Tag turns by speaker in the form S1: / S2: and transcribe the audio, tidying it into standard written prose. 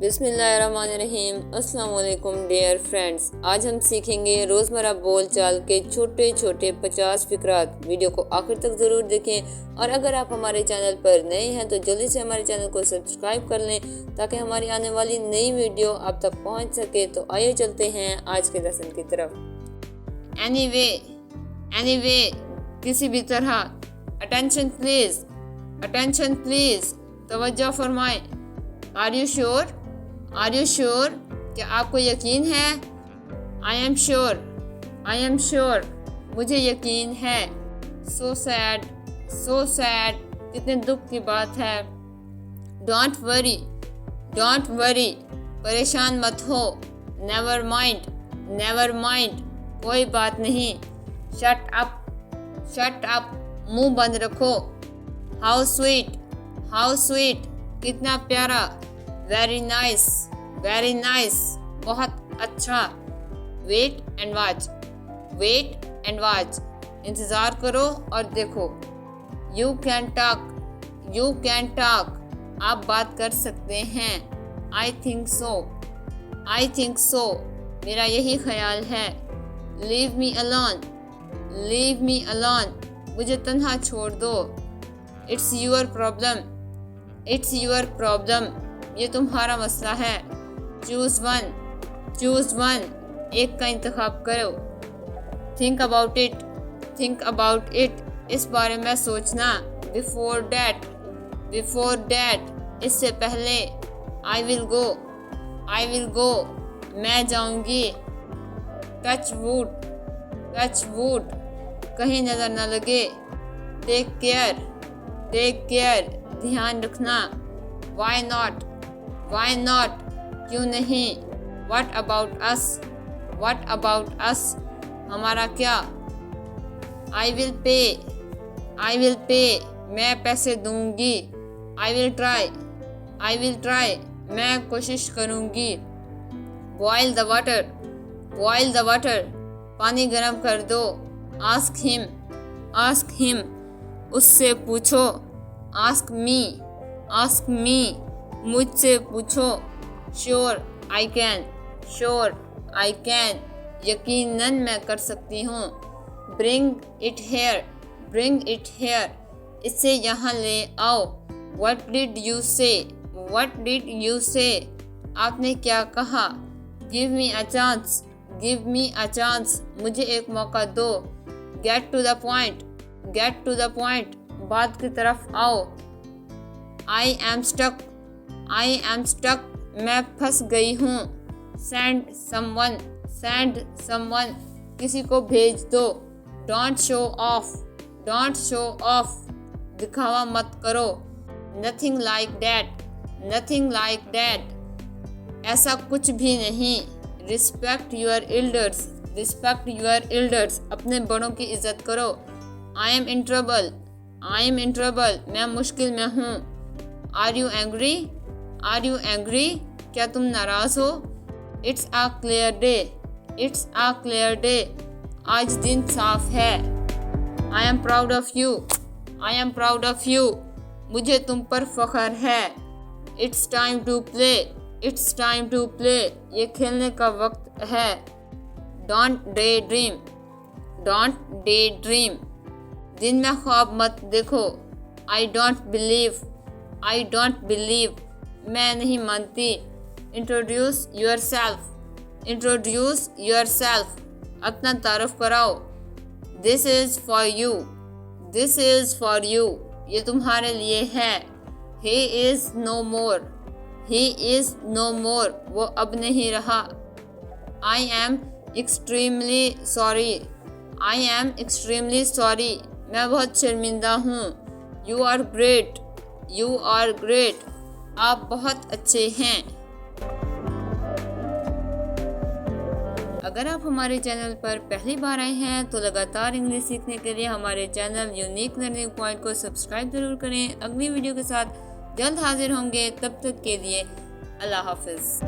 S1: बिस्मिल्लाहिर्रहमानिर्रहीम। अस्सलाम वालेकुम डियर फ्रेंड्स। आज हम सीखेंगे रोज़मर्रा बोलचाल के छोटे छोटे 50 फिक्रात। वीडियो को आखिर तक ज़रूर देखें और अगर आप हमारे चैनल पर नए हैं तो जल्दी से हमारे चैनल को सब्सक्राइब कर लें ताकि हमारी आने वाली नई वीडियो आप तक पहुंच सके। तो आइए चलते हैं आज के लेसन की तरफ। एनीवे किसी भी तरह। अटेंशन प्लीज, तवज्जो फरमाएं। Are you sure? क्या आपको यकीन है? आई एम श्योर, मुझे यकीन है। सो सैड, कितने दुख की बात है। डोंट वरी, परेशान मत हो। नेवर माइंड, कोई बात नहीं। शट अप, मुंह बंद रखो। हाउ स्वीट, कितना प्यारा। वेरी नाइस, बहुत अच्छा। वेट एंड वॉच, इंतज़ार करो और देखो। यू कैन टॉक, आप बात कर सकते हैं। आई थिंक सो, मेरा यही ख्याल है। लीव मी अलोन, मुझे तन्हा छोड़ दो। इट्स योर प्रॉब्लम, ये तुम्हारा मसला है। चूज वन, एक का इंतखाब करो। थिंक अबाउट इट, इस बारे में सोचना। बिफोर डैट, इससे पहले। आई विल गो, मैं जाऊंगी। टच वुड, कहीं नजर न लगे। टेक केयर, ध्यान रखना। Why not, क्यों नहीं। What about us, हमारा क्या। I will pay, मैं पैसे दूंगी। I will try, मैं कोशिश करूंगी। Boil the water, पानी गरम कर दो। Ask him, उससे पूछो। Ask me, मुझसे पूछो। Sure I can, यकीनन मैं कर सकती हूँ। Bring it here, इसे यहाँ ले आओ। What did you say, आपने क्या कहा। Give me a chance, मुझे एक मौका दो। Get to the point, बात की तरफ आओ। I am stuck, मैं फंस गई हूँ। Send someone, किसी को भेज दो। Don't show off, दिखावा मत करो। Nothing like that, ऐसा कुछ भी नहीं। Respect your elders, अपने बड़ों की इज्जत करो। I am in trouble, मैं मुश्किल में हूँ। Are you angry, क्या तुम नाराज हो। It's a clear day, आज दिन साफ है। I am proud of you, मुझे तुम पर फख्र है। It's time to play, ये खेलने का वक्त है। Don't daydream, दिन में ख्वाब मत देखो। I don't believe, मैं नहीं मानती। Introduce yourself, अपना तारुफ कराओ। This is for you, ये तुम्हारे लिए है। He is no more, वो अब नहीं रहा। I am extremely sorry, मैं बहुत शर्मिंदा हूँ। You are great, आप बहुत अच्छे हैं। अगर आप हमारे चैनल पर पहली बार आए हैं तो लगातार इंग्लिश सीखने के लिए हमारे चैनल यूनिक लर्निंग पॉइंट को सब्सक्राइब जरूर करें। अगली वीडियो के साथ जल्द हाजिर होंगे, तब तक के लिए अल्लाह हाफिज़।